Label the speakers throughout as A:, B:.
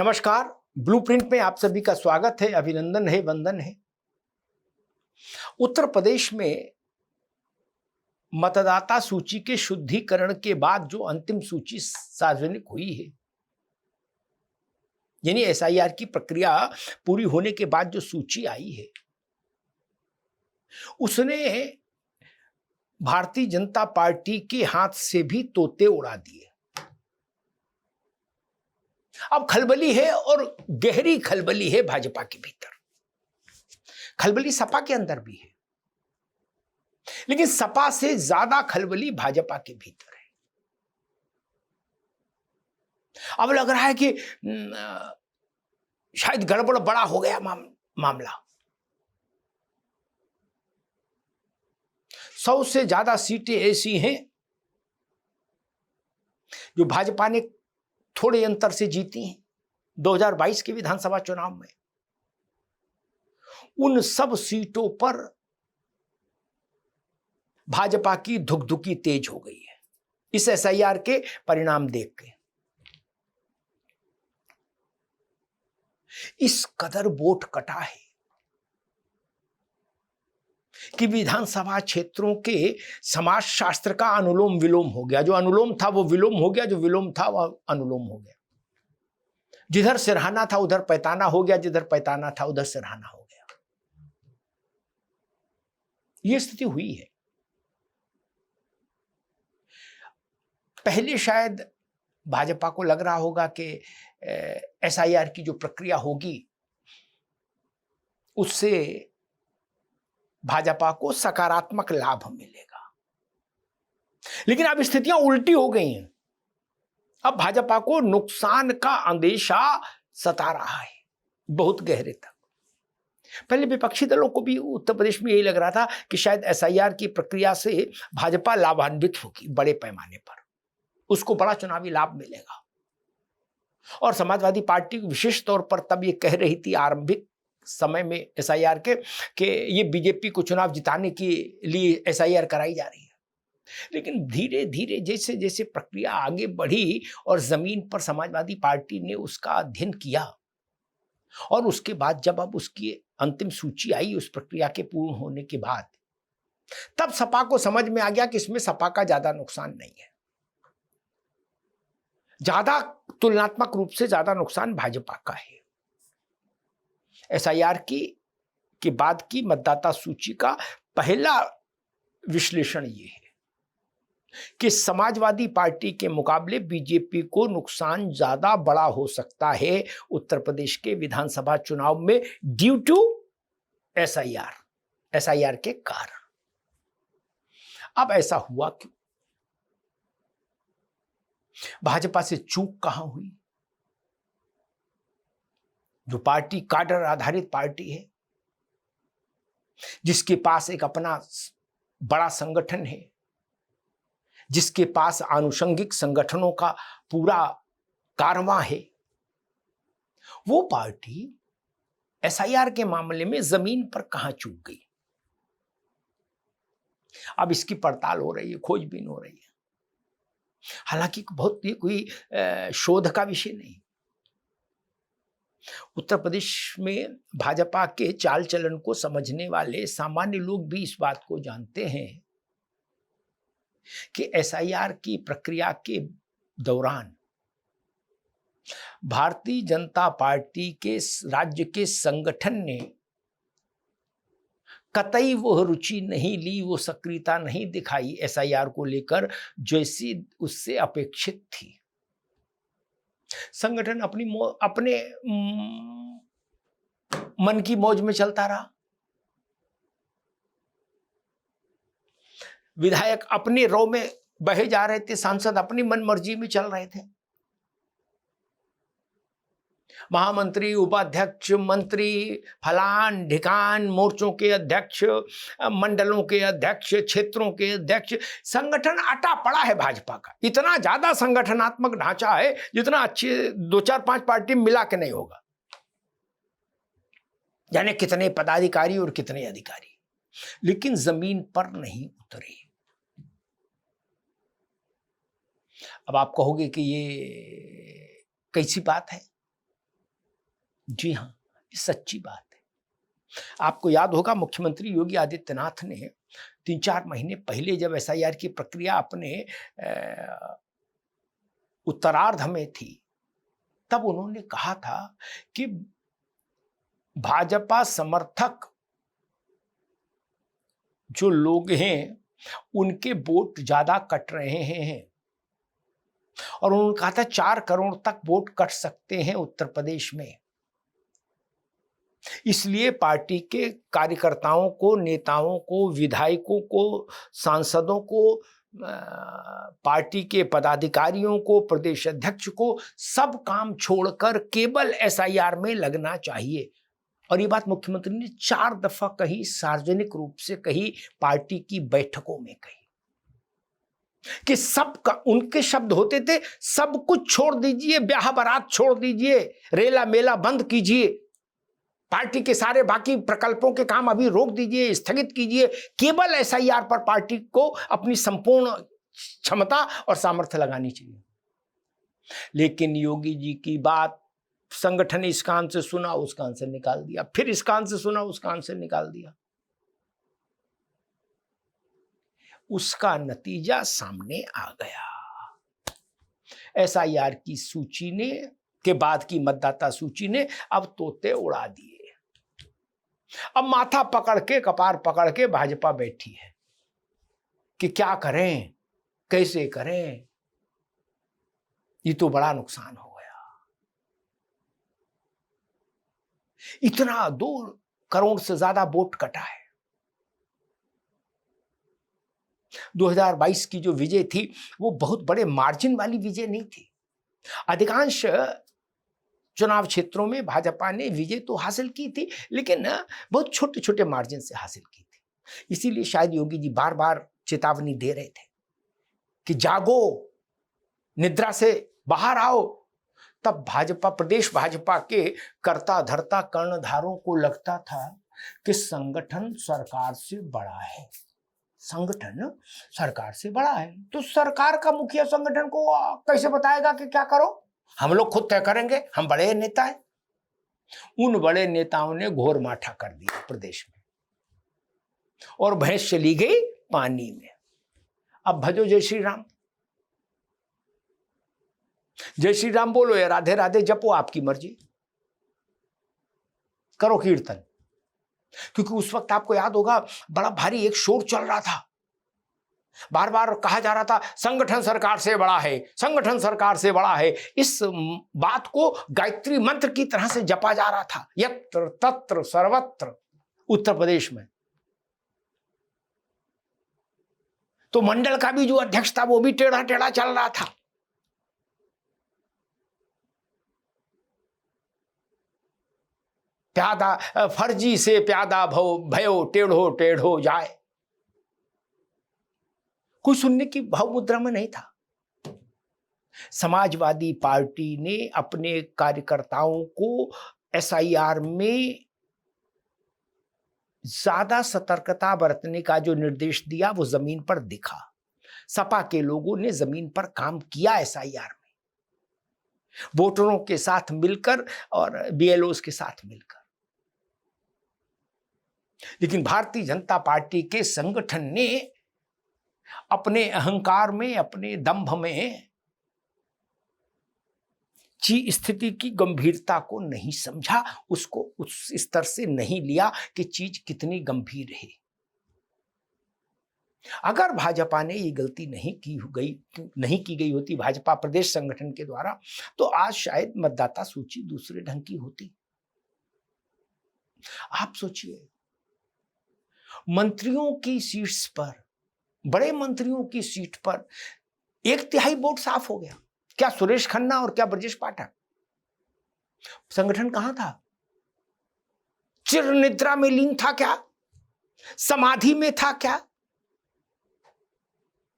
A: नमस्कार। ब्लूप्रिंट में आप सभी का स्वागत है, अभिनंदन है, वंदन है। उत्तर प्रदेश में मतदाता सूची के शुद्धिकरण के बाद जो अंतिम सूची सार्वजनिक हुई है, यानी एसआईआर की प्रक्रिया पूरी होने के बाद जो सूची आई है, उसने भारतीय जनता पार्टी के हाथ से भी तोते उड़ा दिए। अब खलबली है और गहरी खलबली है भाजपा के भीतर। खलबली सपा के अंदर भी है, लेकिन सपा से ज्यादा खलबली भाजपा के भीतर है। अब लग रहा है कि शायद गड़बड़ बड़ा हो गया मामला। 100 से ज्यादा सीटें ऐसी हैं जो भाजपा ने थोड़े अंतर से जीती हैं 2022 के विधानसभा चुनाव में। उन सब सीटों पर भाजपा की धुकधुकी तेज हो गई है इस एसआईआर के परिणाम देख के। इस कदर वोट कटा है कि विधानसभा क्षेत्रों के समाज शास्त्र का अनुलोम विलोम हो गया। जो अनुलोम था वो विलोम हो गया, जो विलोम था वह अनुलोम हो गया। जिधर सिरहाना था उधर पैताना हो गया, जिधर पैताना था उधर सिरहाना हो गया। यह स्थिति हुई है। पहले शायद भाजपा को लग रहा होगा कि एसआईआर की जो प्रक्रिया होगी उससे भाजपा को सकारात्मक लाभ मिलेगा, लेकिन अब स्थितियां उल्टी हो गई हैं। अब भाजपा को नुकसान का अंदेशा सता रहा है बहुत गहरे तक। पहले विपक्षी दलों को भी उत्तर प्रदेश में यही लग रहा था कि शायद एसआईआर की प्रक्रिया से भाजपा लाभान्वित होगी बड़े पैमाने पर, उसको बड़ा चुनावी लाभ मिलेगा। और समाजवादी पार्टी विशेष तौर पर तब ये कह रही थी आरंभिक समय में एसआईआर के कि ये बीजेपी को चुनाव जिताने के लिए एसआईआर कराई जा रही है। लेकिन धीरे धीरे जैसे जैसे प्रक्रिया आगे बढ़ी और जमीन पर समाजवादी पार्टी ने उसका अध्ययन किया और उसके बाद जब अब उसकी अंतिम सूची आई उस प्रक्रिया के पूर्ण होने के बाद, तब सपा को समझ में आ गया कि इसमें सपा का ज्यादा नुकसान नहीं है। ज्यादा तुलनात्मक रूप से ज्यादा नुकसान भाजपा का है। एसआईआर के बाद की मतदाता सूची का पहला विश्लेषण ये है कि समाजवादी पार्टी के मुकाबले बीजेपी को नुकसान ज्यादा बड़ा हो सकता है उत्तर प्रदेश के विधानसभा चुनाव में ड्यू टू एसआईआर के कारण। अब ऐसा हुआ क्यों? भाजपा से चूक कहां हुई? जो पार्टी काडर आधारित पार्टी है, जिसके पास एक अपना बड़ा संगठन है, जिसके पास आनुषंगिक संगठनों का पूरा कारवां है, वो पार्टी एसआईआर के मामले में जमीन पर कहां चूक गई? अब इसकी पड़ताल हो रही है, खोजबीन हो रही है। हालांकि बहुत ही कोई शोध का विषय नहीं। उत्तर प्रदेश में भाजपा के चाल चलन को समझने वाले सामान्य लोग भी इस बात को जानते हैं कि एसआईआर की प्रक्रिया के दौरान भारतीय जनता पार्टी के राज्य के संगठन ने कतई वो रुचि नहीं ली, वो सक्रियता नहीं दिखाई एसआईआर को लेकर जैसी उससे अपेक्षित थी। संगठन अपने मन की मौज में चलता रहा। विधायक अपने रो में बहे जा रहे थे, सांसद अपनी मनमर्जी में चल रहे थे। महामंत्री, उपाध्यक्ष, मंत्री, फलान ढिकान, मोर्चों के अध्यक्ष, मंडलों के अध्यक्ष, क्षेत्रों के अध्यक्ष, संगठन अटा पड़ा है भाजपा का। इतना ज्यादा संगठनात्मक ढांचा है जितना अच्छे 2-4-5 पार्टी मिला के नहीं होगा। जाने कितने पदाधिकारी और कितने अधिकारी, लेकिन जमीन पर नहीं उतरे। अब आप कहोगे कि ये कैसी बात है? जी हाँ, ये सच्ची बात है। आपको याद होगा मुख्यमंत्री योगी आदित्यनाथ ने 3-4 महीने पहले जब एसआईआर की प्रक्रिया अपने उत्तरार्ध में थी, तब उन्होंने कहा था कि भाजपा समर्थक जो लोग हैं उनके वोट ज्यादा कट रहे हैं, और उन्होंने कहा था 4 करोड़ तक वोट कट सकते हैं उत्तर प्रदेश में। इसलिए पार्टी के कार्यकर्ताओं को, नेताओं को, विधायकों को, सांसदों को, पार्टी के पदाधिकारियों को, प्रदेश अध्यक्ष को सब काम छोड़कर केवल एसआईआर में लगना चाहिए। और ये बात मुख्यमंत्री ने 4 दफा कही, सार्वजनिक रूप से कही, पार्टी की बैठकों में कही कि सबका, उनके शब्द होते थे, सब कुछ छोड़ दीजिए, ब्याह बारात छोड़ दीजिए, रेला मेला बंद कीजिए, पार्टी के सारे बाकी प्रकल्पों के काम अभी रोक दीजिए, स्थगित कीजिए, केवल एसआईआर पर पार्टी को अपनी संपूर्ण क्षमता और सामर्थ्य लगानी चाहिए। लेकिन योगी जी की बात संगठन ने इस कान से सुना, उस कान से निकाल दिया, फिर इस कान से सुना, उस कान से निकाल दिया। उसका नतीजा सामने आ गया। एसआईआर की सूची ने, के बाद की मतदाता सूची ने अब तोते उड़ा दिए। अब माथा पकड़ के, कपार पकड़ के भाजपा बैठी है कि क्या करें, कैसे करें। ये तो बड़ा नुकसान हो गया। इतना 2 करोड़ से ज्यादा वोट कटा है। 2022 की जो विजय थी वो बहुत बड़े मार्जिन वाली विजय नहीं थी। अधिकांश चुनाव क्षेत्रों में भाजपा ने विजय तो हासिल की थी, लेकिन बहुत छोटे छोटे मार्जिन से हासिल की थी। इसीलिए शायद योगी जी बार बार चेतावनी दे रहे थे कि जागो, निद्रा से बाहर आओ। तब भाजपा, प्रदेश भाजपा के कर्ता धर्ता कर्णधारों को लगता था कि संगठन सरकार से बड़ा है, संगठन सरकार से बड़ा है, तो सरकार का मुखिया संगठन को कैसे बताएगा कि क्या करो, हम लोग खुद तय करेंगे, हम बड़े नेता हैं। उन बड़े नेताओं ने घोर माठा कर दिया प्रदेश में, और भैंस चली गई पानी में। अब भजो जय श्री राम, जय श्री राम बोलो या राधे राधे जपो, आपकी मर्जी, करो कीर्तन। क्योंकि उस वक्त आपको याद होगा बड़ा भारी एक शोर चल रहा था, बार बार कहा जा रहा था संगठन सरकार से बड़ा है, संगठन सरकार से बड़ा है। इस बात को गायत्री मंत्र की तरह से जपा जा रहा था, यत्र तत्र सर्वत्र उत्तर प्रदेश में। तो मंडल का भी जो अध्यक्ष था वो भी टेढ़ा टेढ़ा चल रहा था। प्यादा फर्जी से प्यादा भयो टेढ़ो टेढ़ो जाए, कोई सुनने की भाव मुद्रा में नहीं था। समाजवादी पार्टी ने अपने कार्यकर्ताओं को एसआईआर में ज्यादा सतर्कता बरतने का जो निर्देश दिया वो जमीन पर दिखा। सपा के लोगों ने जमीन पर काम किया एसआईआर में, वोटरों के साथ मिलकर और बीएलओस के साथ मिलकर। लेकिन भारतीय जनता पार्टी के संगठन ने अपने अहंकार में, अपने दंभ में स्थिति की गंभीरता को नहीं समझा, उसको उस स्तर से नहीं लिया कि चीज कितनी गंभीर है। अगर भाजपा ने ये गलती नहीं की गई होती भाजपा प्रदेश संगठन के द्वारा, तो आज शायद मतदाता सूची दूसरे ढंग की होती। आप सोचिए, मंत्रियों की सीट्स पर, बड़े मंत्रियों की सीट पर 1/3 वोट साफ हो गया। क्या सुरेश खन्ना और क्या ब्रजेश पाठक? संगठन कहां था? चिर निद्रा में लीन था क्या? समाधि में था क्या?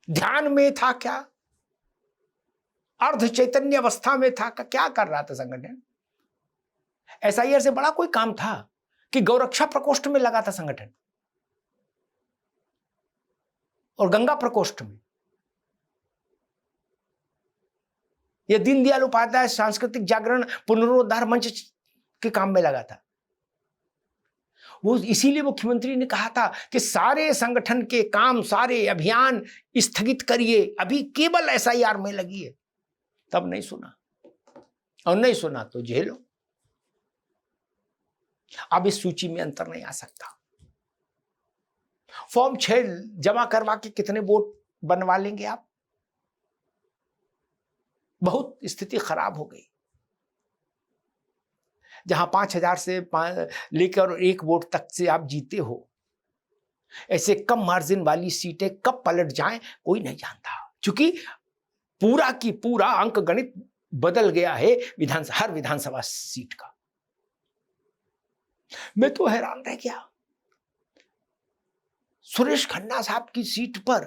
A: ध्यान में था क्या? अर्ध चैतन्य अवस्था में था? क्या कर रहा था संगठन? एसआईआर से बड़ा कोई काम था कि गौरक्षा प्रकोष्ठ में लगा था संगठन, और गंगा प्रकोष्ठ में। यह दीनदयाल उपाध्याय सांस्कृतिक जागरण पुनरुद्धार मंच के काम में लगा था। वो इसीलिए मुख्यमंत्री ने कहा था कि सारे संगठन के काम, सारे अभियान स्थगित करिए, अभी केवल एसआईआर में लगी है। तब नहीं सुना, और नहीं सुना तो झेलो। अब इस सूची में अंतर नहीं आ सकता। फॉर्म 6 जमा करवा के कितने वोट बनवा लेंगे आप? बहुत स्थिति खराब हो गई। जहां 5,000 से लेकर 1 वोट तक से आप जीते हो, ऐसे कम मार्जिन वाली सीटें कब पलट जाएं कोई नहीं जानता, क्योंकि पूरा की पूरा अंक गणित बदल गया है हर विधानसभा सीट का। मैं तो हैरान रह गया, सुरेश खन्ना साहब की सीट पर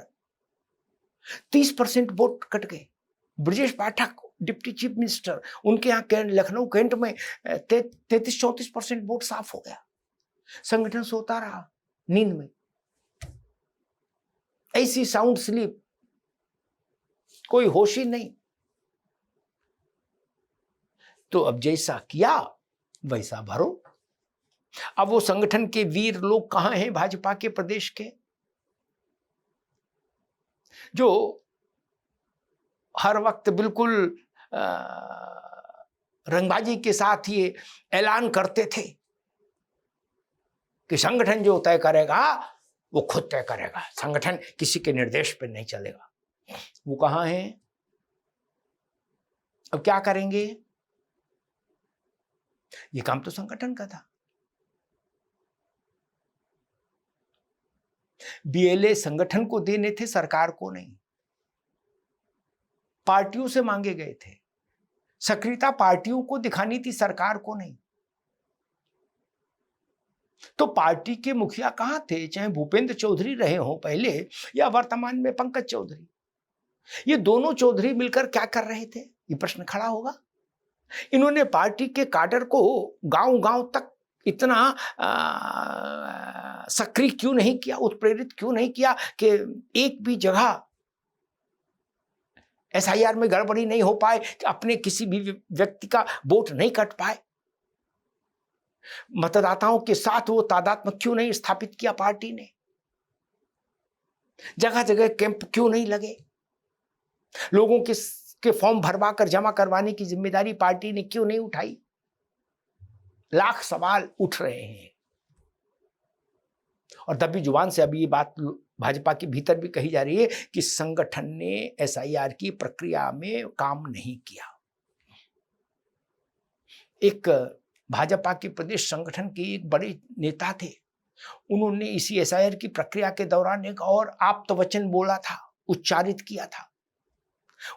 A: 30% वोट कट गए। Brajesh Pathak deputy chief minister, उनके यहाँ लखनऊ कैंट में 33-34% वोट साफ हो गया। संगठन सोता रहा नींद में, ऐसी साउंड स्लीप, कोई होश ही नहीं। तो अब जैसा किया वैसा भरो। अब वो संगठन के वीर लोग कहां हैं भाजपा के प्रदेश के, जो हर वक्त बिल्कुल रंगबाजी के साथ ये ऐलान करते थे कि संगठन जो तय करेगा वो खुद तय करेगा, संगठन किसी के निर्देश पर नहीं चलेगा। वो कहां है? अब क्या करेंगे? ये काम तो संगठन का था। बीएलए संगठन को देने थे, सरकार को नहीं। पार्टियों से मांगे गए थे, सक्रियता पार्टियों को दिखानी थी, सरकार को नहीं। तो पार्टी के मुखिया कहां थे? चाहे भूपेंद्र चौधरी रहे हो पहले या वर्तमान में पंकज चौधरी, ये दोनों चौधरी मिलकर क्या कर रहे थे? ये प्रश्न खड़ा होगा। इन्होंने पार्टी के काडर को गांव-गांव तक इतना सक्रिय क्यों नहीं किया, उत्प्रेरित क्यों नहीं किया कि एक भी जगह एसआईआर में गड़बड़ी नहीं हो पाए, कि अपने किसी भी व्यक्ति का वोट नहीं कट पाए? मतदाताओं के साथ वो तादात्म्य क्यों नहीं स्थापित किया पार्टी ने? जगह जगह कैंप क्यों नहीं लगे? लोगों के फॉर्म भरवा कर जमा करवाने की जिम्मेदारी पार्टी ने क्यों नहीं उठाई? लाख सवाल उठ रहे हैं। और दबी जुबान से अभी ये बात भाजपा के भीतर भी कही जा रही है कि संगठन ने एसआईआर की प्रक्रिया में काम नहीं किया। एक भाजपा के प्रदेश संगठन के एक बड़े नेता थे, उन्होंने इसी एसआईआर की प्रक्रिया के दौरान एक और आप्तवचन बोला था, उच्चारित किया था।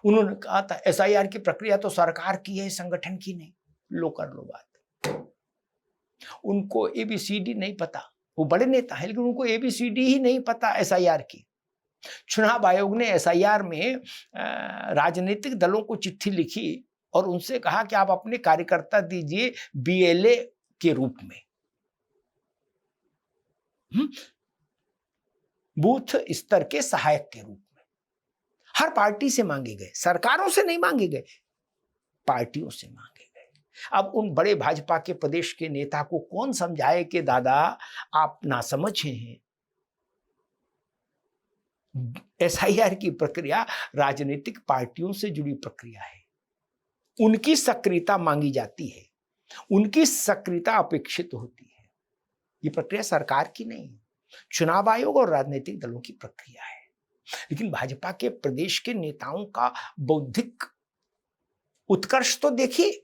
A: उन्होंने कहा था एसआईआर की प्रक्रिया तो सरकार की है, संगठन की नहीं। लो कर लो बात। उनको एबीसीडी नहीं पता। वो बड़े नेता है लेकिन उनको एबीसीडी ही नहीं पता एसआईआर की। चुनाव आयोग ने एसआईआर में राजनीतिक दलों को चिट्ठी लिखी और उनसे कहा कि आप अपने कार्यकर्ता दीजिए बीएलए के रूप में, बूथ स्तर के सहायक के रूप में। हर पार्टी से मांगे गए, सरकारों से नहीं मांगे गए, पार्टियों से मांगे गए। अब उन बड़े भाजपा के प्रदेश के नेता को कौन समझाए कि दादा आप नासमझ हैं, एसआईआर की प्रक्रिया राजनीतिक पार्टियों से जुड़ी प्रक्रिया है, उनकी सक्रियता मांगी जाती है, उनकी सक्रियता अपेक्षित होती है। ये प्रक्रिया सरकार की नहीं, चुनाव आयोग और राजनीतिक दलों की प्रक्रिया है। लेकिन भाजपा के प्रदेश के नेताओं का बौद्धिक उत्कर्ष तो देखिए,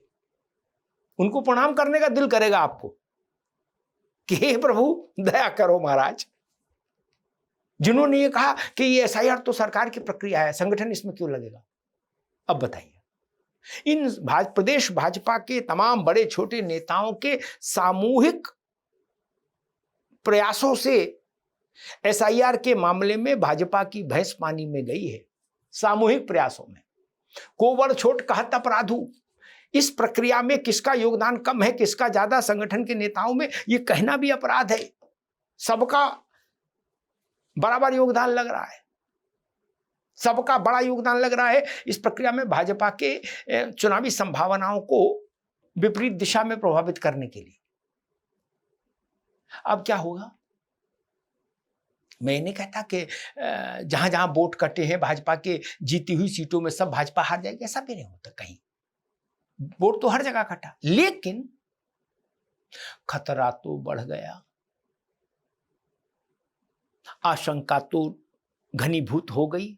A: उनको प्रणाम करने का दिल करेगा आपको कि हे प्रभु दया करो महाराज, जिन्होंने ये कहा कि ये एसआईआर तो सरकार की प्रक्रिया है, संगठन इसमें क्यों लगेगा। अब बताइए, इन प्रदेश भाजपा के तमाम बड़े छोटे नेताओं के सामूहिक प्रयासों से एसआईआर के मामले में भाजपा की भैंस पानी में गई है। सामूहिक प्रयासों में कोवड़ छोट कहत अपराधु, इस प्रक्रिया में किसका योगदान कम है, किसका ज्यादा संगठन के नेताओं में, ये कहना भी अपराध है। सबका बराबर योगदान लग रहा है, सबका बड़ा योगदान लग रहा है। इस प्रक्रिया में भाजपा के चुनावी संभावनाओं को विपरीत दिशा में प्रभावित करने के लिए। अब क्या होगा? मैं नहीं कहता कि जहां जहां वोट कटे हैं भाजपा के जीती हुई सीटों में सब भाजपा हार जाएगी, ऐसा भी नहीं होता। कहीं वोट तो हर जगह कटा, लेकिन खतरा तो बढ़ गया, आशंका तो घनीभूत हो गई,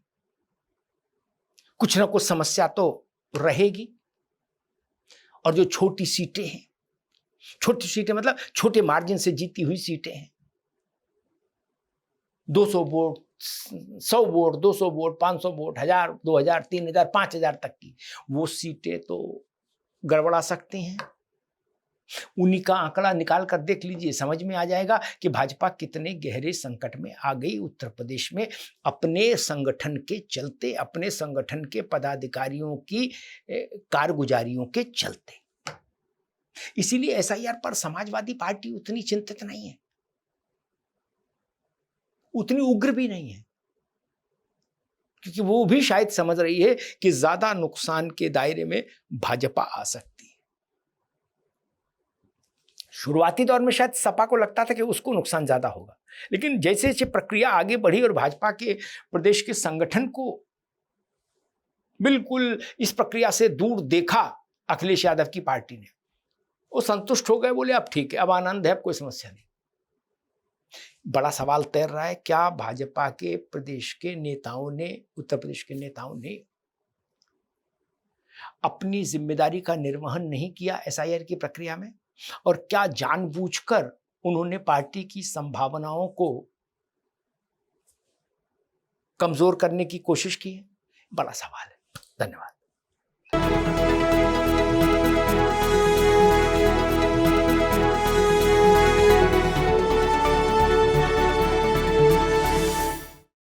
A: कुछ ना कुछ समस्या तो रहेगी। और जो छोटी सीटें हैं, छोटी सीटें मतलब छोटे मार्जिन से जीती हुई सीटें हैं, 200 वोट, 100 वोट, 200 वोट, 500 वोट, 1000, 2000, 3000, 5000 तक की वो सीटें तो गड़बड़ा सकती हैं। उन्हीं का आंकड़ा निकाल कर देख लीजिए, समझ में आ जाएगा कि भाजपा कितने गहरे संकट में आ गई उत्तर प्रदेश में, अपने संगठन के चलते, अपने संगठन के पदाधिकारियों की कारगुजारियों के चलते। इसीलिए एसआईआर पर समाजवादी पार्टी उतनी चिंतित नहीं है, उतनी उग्र भी नहीं है, क्योंकि वो भी शायद समझ रही है कि ज्यादा नुकसान के दायरे में भाजपा आ सकती है। शुरुआती दौर में शायद सपा को लगता था कि उसको नुकसान ज्यादा होगा, लेकिन जैसे जैसे प्रक्रिया आगे बढ़ी और भाजपा के प्रदेश के संगठन को बिल्कुल इस प्रक्रिया से दूर देखा अखिलेश यादव की पार्टी ने, वो संतुष्ट हो गए, बोले अब ठीक है, अब आनंद है, अब कोई समस्या नहीं। बड़ा सवाल तैर रहा है, क्या भाजपा के प्रदेश के नेताओं ने, उत्तर प्रदेश के नेताओं ने अपनी जिम्मेदारी का निर्वहन नहीं किया एसआईआर की प्रक्रिया में, और क्या जानबूझकर उन्होंने पार्टी की संभावनाओं को कमजोर करने की कोशिश की है? बड़ा सवाल है। धन्यवाद।